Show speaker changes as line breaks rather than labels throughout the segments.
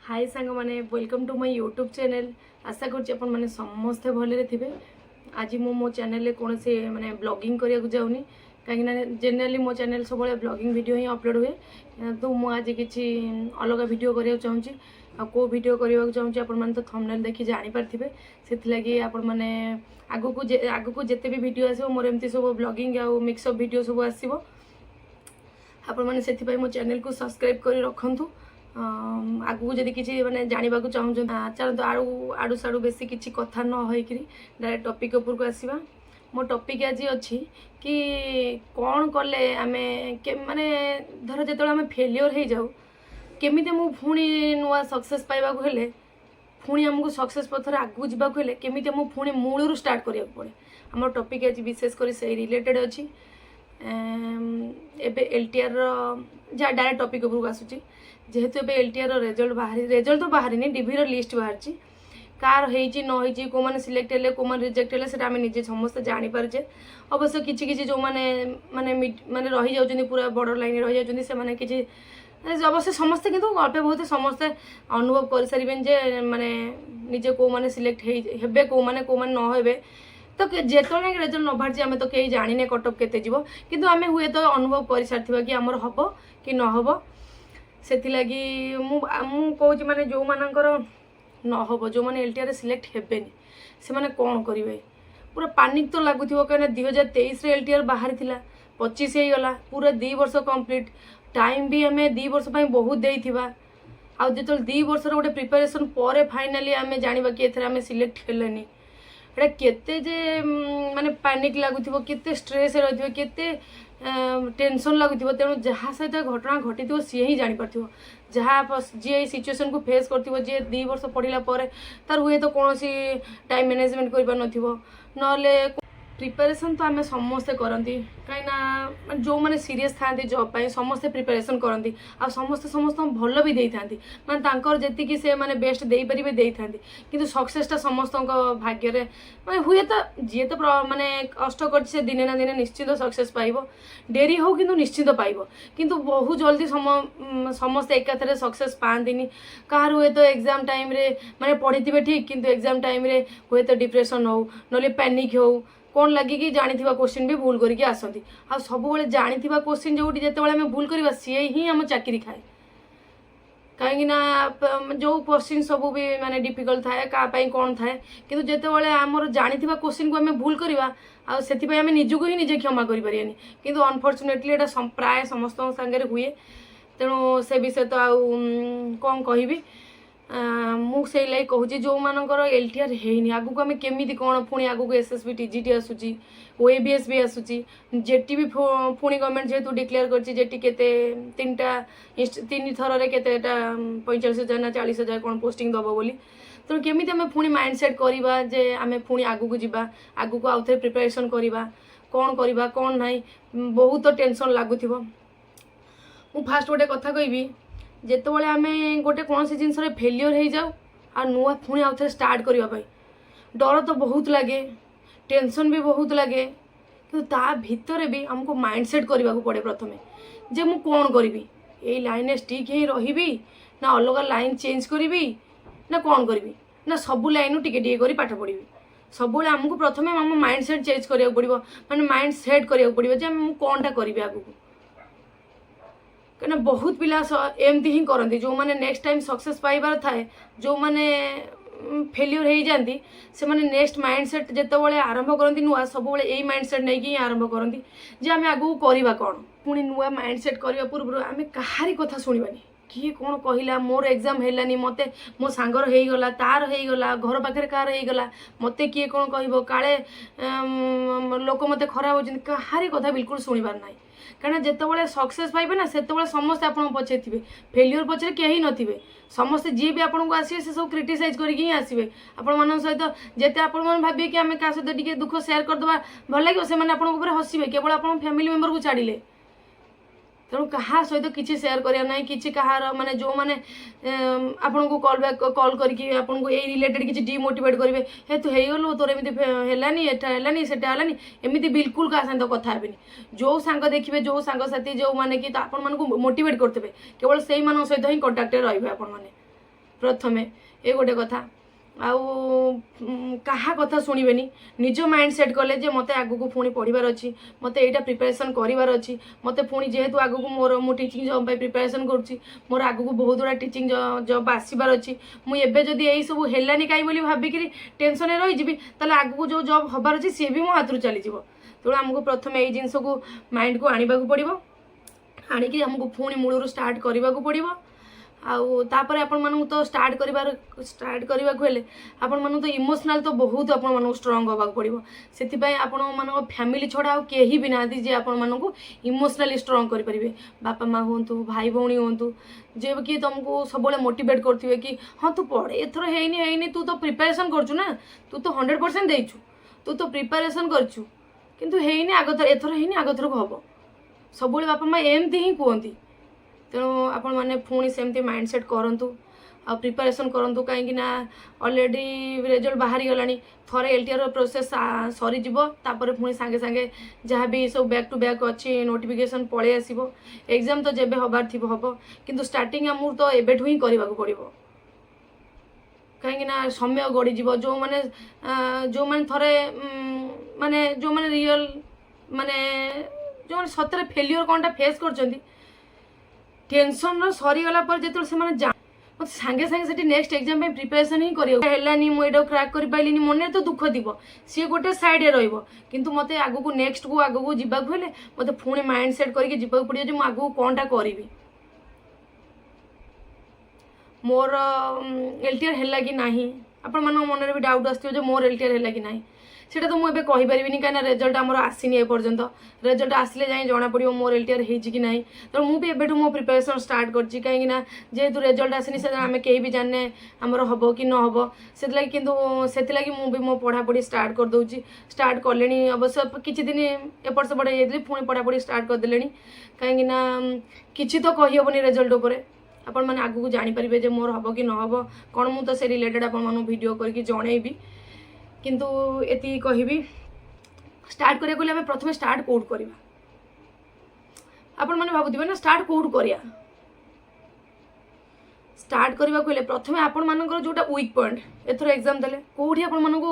हाय सांग मैंने welcome to my YouTube channel. आशा कर मैंने समस्ते भले थे। आज मो चैनल कौन से मैंने ब्लॉगिंग करने जाऊनी कहीं जेनराली मो चैनल सब ब्लॉगिंग वीडियो ही अपलोड हुए। तो मुझे किसी अलग वीडियो करने चाहूँगी को वीडियो करने चाहूँगी आपण तो थंबनेल देखी जानी पारे से आपण मैंने आगू जिते भी वीडियो आसो मोर एमती सब ब्लॉगिंग आ मिक्सअप वीडियो सब आसो आपण मैंने से मो चैनल को सब्सक्राइब कर रखु। आगू जदि किसी मैंने जानवा चाहूँ चलते आड़ू साड़ू बेस किसी कथा न होकर डायरेक्ट टॉपिक उपरको आसवा। मो टॉपिक आज अच्छी कि कौन कले आम माने धर जो आम फेलियर हो जाऊ केमी मु पुणी नुआ सक्सेस पाइबाक हेले पुणी आमको सक्सेस पथर आगू जावाक हेले केमी मु पुणी मूलरू स्टार्ट करिया पड़े। आम टॉपिक आज विशेषकर से रिलेटेड अच्छी एबे एलटीआर जहाँ डायरेक्ट टॉपिक उपरको आसूची जेहेतु एबे एलटीआर रेजल्ट तो बाहरी डीवी लिस्ट बाहरी कार होती न होती कौ मैंने सिलेक्ट हेले कौ मैंने रिजेक्ट हेले से आम निजे समस्त जानीपारे। अवश्य किसी किसी जो मैंने माने माने रही जाउछन्ती पूरा बॉर्डर लाइन रही जाउछन्ती से माने किसी अवश्य समस्ते किंतु अल्प बहुत समस्ते अनुभव कर सारे जे माने निजे कौ मैंने सिलेक्ट हेबे कौ मैंने न हेबे तो जेतने रेजल्ट न बाहर आम तो कहीं जाने कटअप केते जीवो किंतु आम हुए तो अनुभव कर सारी कि आमर हम कि न हम से मुझे माने जो मानकर न हम जो मैंने एलटीआर सिलेक्ट हेबेनि से माने कौन करेंगे पूरा पानिक तो लगुव कहीं 2023 एलटीआर बाहरी 25 हो गला पूरा 2 वर्ष कंप्लीट टाइम भी आम 2 वर्ष बहुत देइथिबा आ जो 2 वर्ष गोटे प्रिपरेशन पर फाइनाली आम जाना कि आम सिलेक्ट हेलानी एटा केते जे माने पैनिक लगुव केते स्ट्रेस रही केते टेंशन लगुव तेणु जहाँ सहित घटना घटी सी ही जापर जहाँ जी सिचुएशन को फेस कर जी 2 वर्ष पढ़ला तार हुए तो कौन टाइम मैनेजमेंट कर प्रिपरेशन तो आम समस्ते करती कहीं जो मैंने सीरीयस था जॉब पाई समस्ते प्रिपरेशन करती आ समस्ते समस्त भल भी दे था माने जी से माने बेस्ट दे पारे दे था कि सक्सेसटा समस्त भाग्य मैं हुए तो जी तो माने कष्ट कर दिने ना दिने निश्चित सक्सेस पाइब डेरी हो किंतु निश्चित पाइब किंतु बहुत जल्दी समस्ते एकाथरे सक्सेस पाती कहार हुए तो एग्जाम टाइम रे माने पढ़ी थे ठीक किंतु एग्जाम टाइम रे हुए तो डिप्रेशन हो ना पैनिक हो कौन लगे कि जानी क्वेश्चन भी भूल करके आसती आ सब जानी क्वेश्चन जो जिते भूल करवा सी ही आम चाकरी खाए कहीं जो क्वेश्चन सब भी माने डिफिकल्ट थाए क्या कौन थाए कि जिते आमर जानी क्वेश्चन को आम भूल करवा आम निजक ही निजे क्षमा करें कि अनफर्चुनेटली एटा प्राय समस्त सागर हुए तेणु से विषय तो कौन कहि मुझे लगे कहूँ जो मानकर एलटीआर है आगू आम केमी कौन पुणी आगू एसएसबी टीजीटी आसूची ओएबीएस भी आसूची जेटी भी पुणी गवर्नमेंट जेहेतु डिक्लेयर कर जेटी केते 3 थर के 45,000 ना 40,000 कौन पोस्टिंग दब बोली तेणु केमी आम पुणी माइंड सेट करवा जे आम पुणी आगू को जीवा आगू को आउ थे प्रिपरेशन करवा कौन करवा कौन ना बहुत टेंशन लगुव। मु फास्ट गोटे कथा कहबी जिते आम गोटे कौन सी जिनस फेलियर हो जाऊ आ नुआ पुणी आउ थे स्टार्ट करने डर तो बहुत लगे टेंशन भी बहुत लगे कि ता भितर भी आमको माइंड सेट करने को पड़े प्रथम जे मु कौन करी यही लाइन स्टिक ही रही ना अलग लाइन चेंज करी ना कौन करी ना सबू लाइन टिके टिके करी पाठ पढ़ी सब आमको प्रथम आम माइंड सेट चेंज करा पड़ो माने माइंड सेट करा पड़ो जे कौनटा करी आगू कहीं बहुत पिला एमती ही करती जो मैंने नेक्स्ट टाइम सक्सेस पाइबार थाए जो मैंने फेलियर हो जाती से मैंने नेक्स्ट माइंड सेट जिते आरंभ करती नुआ सब यही माइंड सेट नहीं कि आरंभ करती जे आम आगू करवा कौन पुणी नुआ माइंड सेट करने पूर्व आम कहारी कथा शुणवानी किए कौन कहला मोर एग्जाम हेलानी मते मो सांगर हो गला तार हो गला घर पाखे कार हो गला मते किए कौन कह काले लोक मते खराब होती कहारी कथा बिल्कुल शुणवार ना कहीं जिते सक्सेस पाइबे ना से समस्ते आप पचे थे फेलियर पचर कहीं नथिबे समस्ते जी भी आपको आसवे से सब क्रिटिसाइज करके आसवे आपण सहित जिते आप भाविए कि आम क्या सहित दुख सेयार करदे भल लगे से हसवे केवल आप फैमिली मेंबर को छाड़िले तेणु क्या सहित किसी सेयार करना कि कहार माने जो मैंने आपन को कॉल बैक कॉल करके आपन को यही रिलेटेड किसी डिमोटिवेट करेंगे हे तू हो तोर एमती है एटा है सेटा है एमती बिल्कुल क्या सहित कथा हेनी जो सांग देखिए जो सांगसाथी जो मैंने कि आपण को मोटिवेट करते केवल से सहित ही कंटाक्ट रही आपण मैंने प्रथमे ये गोटे कथा आउ कहा कथा शुणिबेनी निज माइंड सेट कले जे मते आगु को पुणी पढ़िबार अछि मते एटा प्रिपरेशन करिवार अछि मते पुणी जेहेतु आगु को मोर मु टीचिंग जॉब पे प्रिपरेशन करूची मोर आगु को बहुत बड़ा टीचिंग जॉब आसीबार अछि मु एबे जदी एई सब हेलानी काई बोली भाबिकरी टेंशन रे रही जिबी ताले आगु को जो जॉब हबार अछि से भी मो हाथ रु चली जिवो तो हमको प्रथम एई जिंस को माइंड को आनिबा को पड़िबो आनिकी हमको पुणी मूलरू स्टार्ट करबा को पड़िबो आउ तापर आपण मानू तो स्टार्ट करबा को हेले आपण मानू तो इमोशनल तो बहुत आपण मानू स्ट्रांग होबा पड़िबो सेति पय आपण मानू फैमिली छोड़ा आ केही भी नादी जे आपण मानू इमोशनली स्ट्रांग करि परिबे बापा माँ होंतु भाई भौणी होंतु जे कि तुमको सबले मोटिवेट करथिबे कि हां तू पढ़ एथरो हेइनी तू तो प्रिपरेशन करछु ना तू तो 100% देइछु तू तो प्रिपरेशन करछु किंतु हेइनी आगथर एथरो हेइनी आगथर को हबो सबले बापा माँ एमती ही कहती तेणु आपण मैंने पुणी सेमती माइंड सेट करूँ आ प्रिपरेशन करूँ कहीं ऑलरेडी रिजल्ट बाहरी गलानी थरे एलटीआर प्रोसेस सरीज पुणी सांगे सांगे जहाँ भी सब बैक टू बैक अच्छी नोटिफिकेशन पलि आसो एग्जाम तो जेबे हबार थी हम किंतु स्टार्टिंग आमू तो एबेठू ही करने पड़ो कहीं समय गड़ीज जो मैंने थरे माने जो मैंने रियल माने जो मैंने सतरे फेल्यूर कौनटा फेस कर टेंशन सरीगला जो से मत सांगे सांगे से नेक्स्ट एग्जाम पे प्रिपरेशन ही करानी मुझे क्रैक कर पाइलिनी मन तो दुख थी सी गोटे साइड रही किंतु मत आगू को नेक्स्ट को आगू को जावाक हेले मत पुणी माइंड सेट करके जावाक पड़ो जो आगू कौनटा करी मोर एलटीआर है कि नहीं आपण मान मन भी डाउट आसो मोर एलटीआर है कि नहीं सेटा तो मुझे कहीपरि कहीं रेजल्ट आमर आसनी एपर्यंत रेजल्ट आसिले जाए जना पड़ो मोर एलटीआर हो कि नहीं तो मुझे एबेठू मो प्रिपरेशन स्टार्ट करछि कहीं जेहेतु रेजल्ट आसनी से आम कहीं भी जाने आमर हम कि न हम से किंतु से मुझे मो पढ़ापढ़ी स्टार्ट कर दूची स्टार्ट कले अवश्य किसी दिन एपट सेपट हो पुणी पढ़ापढ़ी स्टार्ट करदे कहीं किसी तो कहीहबनी रेजल्ट उपर आपण मैंने आगू को जानीपारे जे मोर हम कि न हम कौन मुझे से रिलेटेड आपण वीडियो करके जनइबी किंतु एति कहबी स्टार्ट करिया गले प्रथम स्टार्ट कोड करबा आपण माने भाबुथिबे ना स्टार्ट कोड करिया स्टार्ट करबा गले प्रथम आपण मानकर जोटा वीक पॉइंट एथरो एग्जाम देले कोठी आपण मानको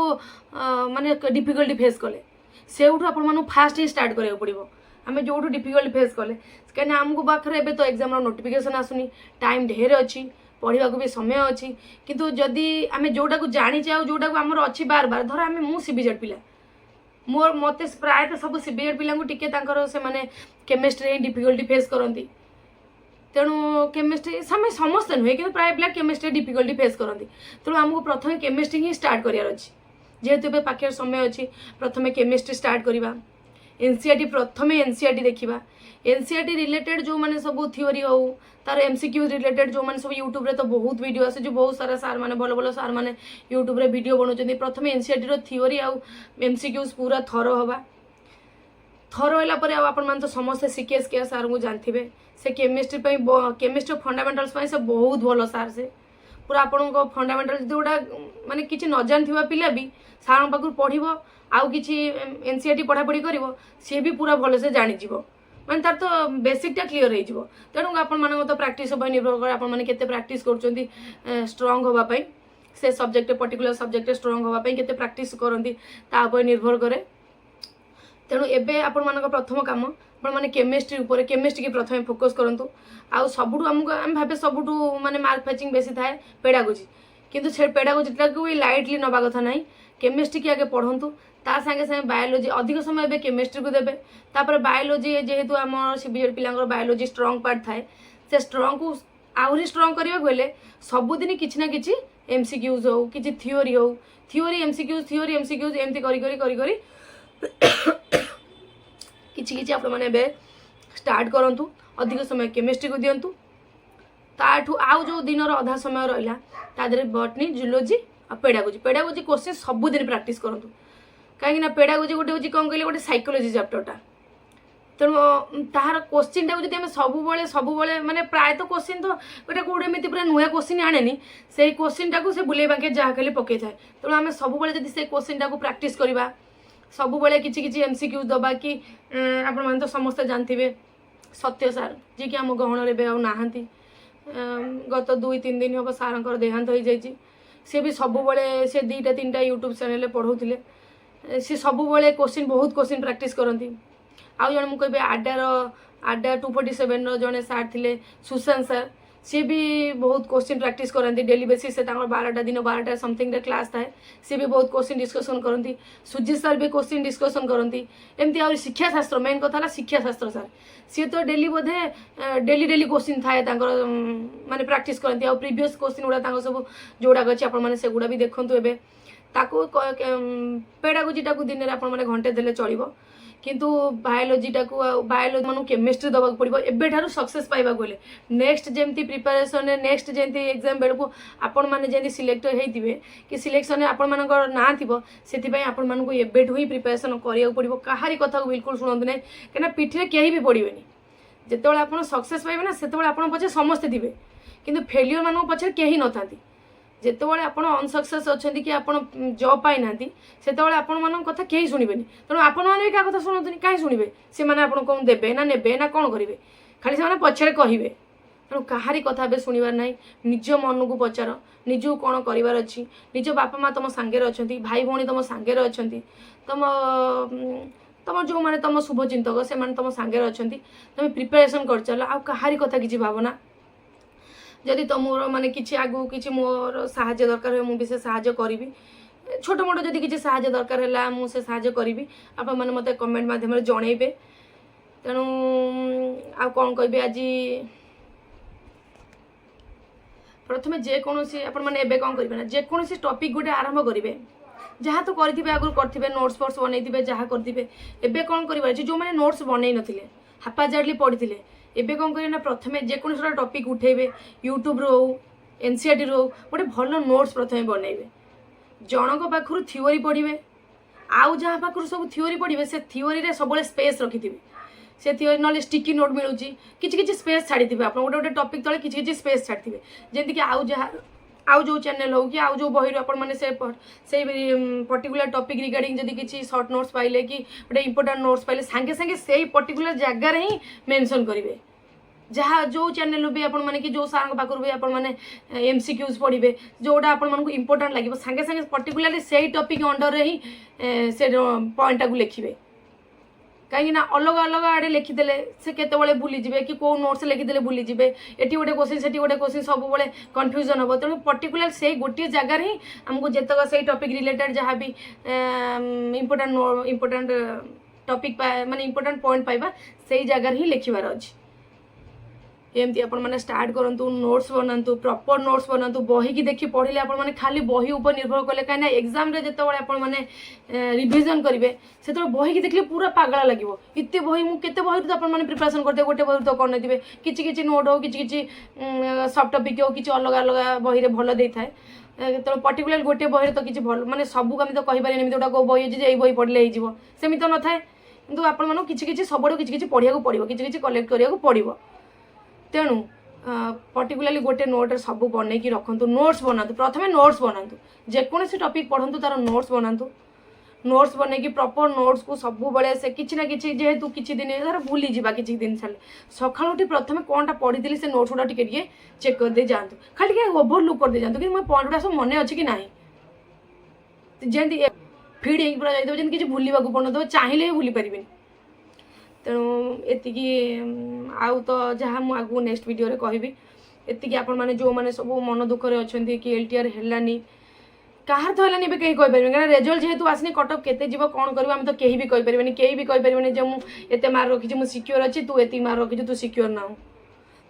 माने डिफिकल्टी फेस कले सेउठु आपण मानो फास्ट ही स्टार्ट करिया पड़िबो आमे जोठु डिफिकल्टी फेस कले कने हमको बाखरे एबे तो एग्जाम रो नोटिफिकेशन आसुनी टाइम ढेर अछि पढ़ा भी समय अच्छी किंतु जदि आम जोटा को जानीचे आ जोटा को आमर अच्छी बार बार धर आम मु सीबीजेड पिला मोर मत प्रायतः सब सीबीजेड पिला टिके से माने केमिस्ट्री डिफिकल्टी फेस करती तेणु केमिस्ट्री समस्ते नुहे कि प्राय पिला केमिस्ट्री डिफिकल्टी फेस करती तेणु आमको प्रथम केमिस्ट्री ही स्टार्ट करार अच्छी जेहेतु पाखे समय अच्छी प्रथम केमिस्ट्री स्टार्ट करवा एनसीईआरटी प्रथम एनसीईआरटी देखा एनसीईआरटी रिलेटेड जो मैंने सब थ्योरी हो तार एमसीक्यू रिलेटेड जो मैंने सब यूट्यूब रे तो बहुत वीडियो आसे जो बहुत सारा सार मैंने भल भल सार मैंने यूट्यूब रे वीडियो बनाऊँ प्रथम एनसीईआरटी रो थ्योरी आउ एमसीक्यूज पूरा थरो हवा थरो होला परे आपण मान तो समस्त सीकेएस के सार को जानथिबे से केमिस्ट्री केमिस्ट्री फंडामेंटल्स से बहुत भल सार से पूरा आपण फंडामेंटल जोड़ा माने किछि न जानथिबा पिला भी सार पाखु पढ़िबो आउ किछि एनसीईआरटी पढ़ापढ़ी करिवो सी भी पूरा भल से जानि जिवो माने तार तो बेसिकटा क्लियर हो जिवो तेणु आपण मान तो प्रैक्टिस उपर निर्भर करे आपण माने केते प्रैक्टिस करचोंती स्ट्रांग होबा पई से सब्जेक्ट पर्टिकुलर सब्जेक्ट स्ट्रांग होबा पई केते प्रैक्टिस करंती ता उपर निर्भर करे तेणु एबे आपण मान प्रथम काम आपण माने केमिस्ट्री उपर केमिस्ट्री की प्रथम फोकस करंतु आउ सबुठु हमको हम भाबे सबुठु माने मार्क फैचिंग बेसी थाए पेडागोजी किंतु से पेडागोजी को लाइटली नबा कथा नाही केमिस्ट्री की आगे पढ़ंतु ता संगे संगे बायोलोजी अधिक समय एबे केमिस्ट्री को देबे तापर बायोलोजी जेहेतु आम सीबीजेड पिलांगर बायोलोजी स्ट्रांग पार्ट थाए से स्ट्रांग को आहरी स्ट्रांग करिया गले सबुदिन किछि ना किछि एमसीक्यूज हो किछि थ्योरी एमसीक्यूज एमती करी करी करी करी किछि किछि आपण माने बे स्टार्ट करंतु अधिक समय केमिस्ट्री को दियंतु ताठू आउ जो दिन अधा समय रहिला ता देरे बॉटनी जूलॉजी आ पेडागोजी क्वेश्चन सबुदिन प्रैक्टिस करंतु कहीं पेडागोजी गोटे हूँ कौन कहले गोटे साइकोलोजी चैप्टरटा तेणु तार क्वेश्चन टाक जब सब माने प्रायतः क्वेश्चन तो गोटे कौटे एमती पूरा नुआ क्वेश्चन आने से क्वेश्चन टाक से बुले बांके जहाँ कहले पकई थाए तेणु आम सब से क्वेश्चन टाक प्रैक्टिस करवा सब किसी एमसीक्यू दबा कि आपण तो समस्ते जानते सत्य सार जी कि आम गहन रे ना गत 2-3 दिन हम सार देहांत हो जाइए सी भी सब से 2-3टा यूट्यूब चैनल पढ़ाऊे सी सब क्वेश्चन बहुत क्वेश्चन प्रैक्टिस करती आउ जन मुझे आड्डा 247 जड़े सार थे सुशांत सर सी भी बहुत क्वेश्चन प्रैक्टिस करती डेली बेसिस से 12टा दिन 12टा समथिंग क्लास थाए सी भी बहुत क्वेश्चन डिस्कसन करती सुजीत सर भी क्वेश्चन डिस्कसन करती एमती आ शिक्षा शास्त्र मेन कथा शिक्षा शास्त्र सर सी तो डेली बोधे डेली क्वेश्चन थाए माने प्रैक्टिस करती आ प्रीवियस क्वेश्चन गुड़ा सब जोड़ाक अच्छे आपने से गुड़ा भी देखूँ एवं ताकू पेडागोजीटा को दिन में आप घंटे देले चलो किंतु बायोलोजीटा को बायोलोजी मानू केमिस्ट्री दबाक पड़ो एबेठारू सक्सेस पाइबा गले नेक्स्ट जमती प्रिपेरेसन नेक्स्ट जमती एग्जाम बेलू आपण मैंने जमी सिलेक्ट होते कि सिलेक्शन आपण मान ना थी आपण मानू एबेठू ही प्रिपेरेसन करा पड़ो कहारी कथा को बिल्कुल शुणु ना कहीं पिठी कहीं भी पड़ेनि जिते आप सक्सेस पाइबे ना से आप पचे समस्ते थे कि फेलियर मान पचे कहीं न था जितेबाला आप अनसक्सेस अच्छा कि आप जॉब पाई ना से आपण मान कथा कहीं शुणवे तेणु आपण मैंने भी क्या कथा शुणुनि कहीं शुणवे से मैंने आपको कौन देवे ना नेबे ना कौन करेंगे खाली से पछे कहे तेणु कहारी कथा ए शुणवार ना निज मन को पचार निज कौन करार अच्छी निज बापा माँ तुम सांगे अच्छा भाई भौणी तुम सांगे अच्छा तुम तुम जो मैंने तुम शुभचिंतक से तुम सांगे अच्छा तुम प्रिपेरेसन कर चल आ कहारी कथा किसी भावना जदि तुम माने किसी आगू किसी मोर साहाय्य दरकार हुए मुझे से साहाय्य करी छोट मोट जदि किसी साहाय्य दरकार है मुझे साहाय्य करी आप मैंने मत कमेंट मध्यम जनइबे तेणु आ कौन कह आज प्रथम जेकोसी आपने कौन करेंगे ना जेकोसी टॉपिक गोटे आरंभ करेंगे जहाँ तो करेंगे आगुरी करेंगे नोट्स फोट्स बनई जहाँ करेंगे एवं कौन कर जो मैंने नोट्स बनई नथिले हापाजार्डली पढ़ी एबे कौन करेंगे ना प्रथम जेकोसी टॉपिक उठेबे यूट्यूब रो एनसीईआरटी रो गोटे भल नोट्स प्रथम बनइबे जनक पाखु थ्योरी पढ़े आउ जहाँ पाखु सब थ्योरी पढ़े से थ्योरी सब स्पेस रखि से थ्योरी ना स्टिकी नोट मिलूँ कि स्पेस छाड़ी आप गोटे गोटे टॉपिक तले कि स्पेस छाड़ी जमीक आउ जहाँ आउ जो चैनल हो कि आउ जो बही आपने से पर्टिकुलर टॉपिक रिगार्डिंग जदि किसी शॉर्ट नोट्स पाइले कि गोटे इंपोर्टेंट नोट्स पाइले सांगे सांगे से पर्टिकुलर जगार ही मेंशन करेंगे जहाँ जो चैनल भी आपण मैंने कि जो सार पाखर भी आपण मैंने एमसीक्यूज पढ़े जोटा आपण मानक इंपोर्टेंट लगे सांगे सांगे पर्टिकुलरली से टॉपिक अंडर ही से पॉइंटा को लिखिए कहीं अलग अलग आड़े लिखिदे से केतबले भूलीजे कि कौ नोट्स लिखिदे भूलीजे एटी गोटे क्वेश्चन से गोटे क्वेश्चन सब कन्फ्यूजन हम तेणु पर्टिकुलर से गोटे जगार ही आमको जितक से टॉपिक रिलेटेड जहाँ भी इंपोर्टेंट टॉपिक माने इंपोर्टेंट पॉइंट पाइबा से जगार ही लिखबार अच्छी एमती आपण मैंने स्टार्ट करूँ नोट्स बनातु प्रॉपर नोट्स बनातु बही की देखी पढ़ले आपण मैंने खाली बही ऊपर निर्भर कले कहीं एग्जाम जो मैंने रिविजन करेंगे से बही की देखले पूरा पागला लगे इतने बही मुझे बही तो आपने प्रिपेरेसन करते गोटे बही तो कर थे किसी नोट हो कि सब टॉपिक हो कि अलग अलग बही भल दे था तो पर्टिकुलर गोटे बही तो किसी भल माने सबू आम तो कहीपर गोटा कौ बही अच्छे ये बही पढ़ले होमती तो न थाए कि आपको किसी सब किसी पढ़ा पड़ो किसी कलेक्ट करा पड़ो तेणु पर्टिकुलरली गोटे नोट सब बन की रखु नोट्स बनातु प्रथम नोट्स बनातु जेकोसी टॉपिक पढ़ु तार नोट्स बनातु नोट्स बन की प्रॉपर नोट्स को सब बड़े से किसी ना कि जेहेतु किसी दिन धर भूली जा किसी दिन छाड़े सका उठी प्रथम कौनटा पढ़ी से नोट्स गुड़ा टे चेक करदे जातु खाली ओभरलुक करदे जातु कि मोर पॉइंट गुड़ा सब मन अच्छे कि ना जमी फिड हो पूरा जाइए जमी किसी भूलवा पड़ो चाहिए भूली पारे तेणु एतिकी आउ तो जहाँ मुझे आगू नेक्स्ट वीडियो रे कहबी एतिकी आपण माने जो माने सब मन दुखरे अच्छे कि एलटीआर हेलानी कहार तो हेलानी कहीं कहीपर क्या रेजल्ट जेहेतु आसनी कटअप केते जीव कौन कर आम तो कहीं भी कहीपर कहीं भी कहीपर जो मुझे मार्क रखी मुझे सिक्योर अच्छी तू एति मार्क रखी तू सिक्योर ना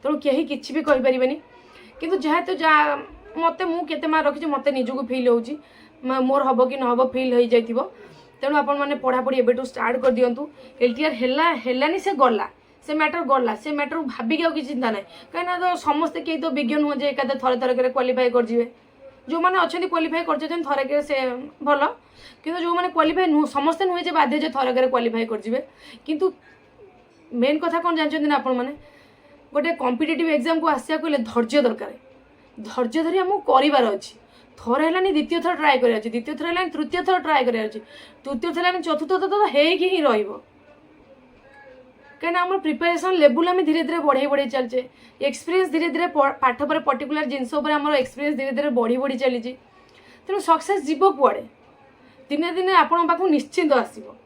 तेणु कहीं किसी भी कहीपर कि जेहेतु जहाँ मत मुझे मार्क रखी मत निजक फिल हो मोर हम कि नब फिल हो जाइए तेणु आपण मैंने पढ़ापढ़ी एबेठू स्टार्ट कर दिंतु एलटीआर हेलानी से गला से मैटर गला से मैटर भाविक आउ किसी चिंता ना कहीं तो समस्ते कहीं तो विज्ञ नुह जे एका थरे थरक क्वालिफाई कर जो मैंने अच्छा क्वालिफाई कर थरक से भल कि जो मैंने क्वालिफाई नुह समस्ते नुहे बाध्य थरक क्वालिफाई कर किंतु मेन कथा कौन जानते ना आपण मैंने गोटे कॉम्पिटिटिव एग्जाम को आसिया कहले धैर्य दरकार धैर्य धरी आमको करार अच्छी थरे है द्वितीय थर ट्राए कर द्वितीय थर है तृतीय थर ट्राए कर तृतीय थर है चतुर्थ थर तो ही रही कहीं आम प्रिपेरेसन लेवल आम धीरे धीरे बढ़े बढ़े चलचे एक्सपीरियंस धीरे धीरे पाठ पर पर्टिकुलर जिनस आम एक्सपीरियंस धीरे धीरे बढ़ी बढ़ी चली तेणु सक्सेस जीव कुआड़े दिने दिने आपण पाखु निश्चिंत आसो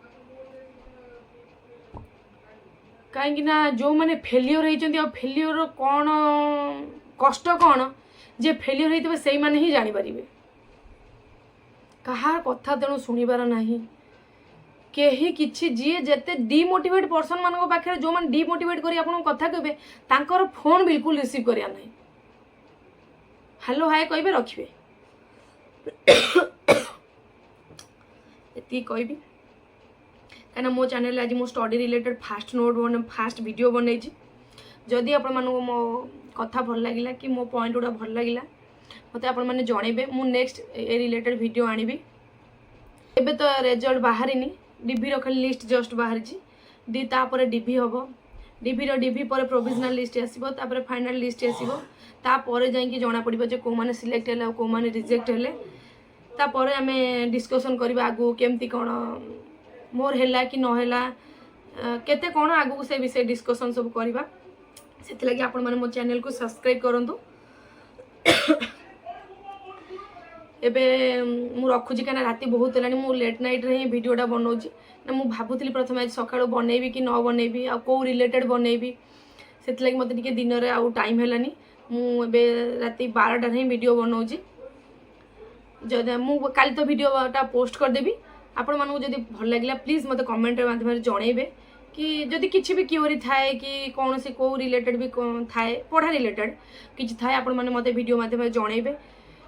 कहीं जो मैंने फेलियर होती फेलियर कौन कष्ट कौन जे फेलियर होते से ही जानीपर कहा कथा तेणु शुणिबार नहीं कहीं किसी जी जिते डिमोटिवेट पर्सन मान पाखे जो मैंने डिमोटिवेट कर कथा कहे तांकर फोन बिल्कुल रिसीव करिया नहीं हेलो हाय कहे रखिए ये कहबी कहीं मो चैनल आज मो study related fast note fast video बनई जदि आपण मानू मो कथा भल लगिला कि मो पॉइंट गुड़ा भल लगिला मत आपण मैंने जनइबे मु नेक्स्ट ए रिलेटेड वीडियो आनिबी एबे तो रिजल्ट बाहरिनी डीभी रो खाली लिस्ट जस्ट बाहरी तापर डीभी हम डीभी पर प्रोविजनल लिस्ट आसो तापर फाइनल लिस्ट आसो तापर जाइए जना पड़ो जे कौ मैंने सिलेक्ट है कौ मैंने रिजेक्ट है तापर आम डिस्कसन करवा आगू केमती कौन मोर है कि नहला केते कौन आगू से विषय डिस्कसन सब करवा से लगी आपण मैंने मो चैनल को सब्सक्राइब करूँ एबे मु रखुची कहीं राति बहुत है मु लेट नाइट रे वीडियोटा बनाऊँगी ना मु भावुली प्रथम आज सका बनईबी कि न बनईबी आ कौ रिलेटेड बनईबी से लगी मत दिन में आउ टाइम है मुझे राति 12टार ही वीडियो बनाऊँगी जदि मु काली तो वीडियोटा पोस्ट करदेवी आपण मानू जदि भल लगे प्लीज मत कमेंट माध्यम जनइबे कि जदि किसी भी क्यूरी थाए कि कौन से कौ रिलेटेड भी थाए पढ़ा रिलेटेड किसी थाए आपण मैंने मत वीडियो माध्यम जनइबे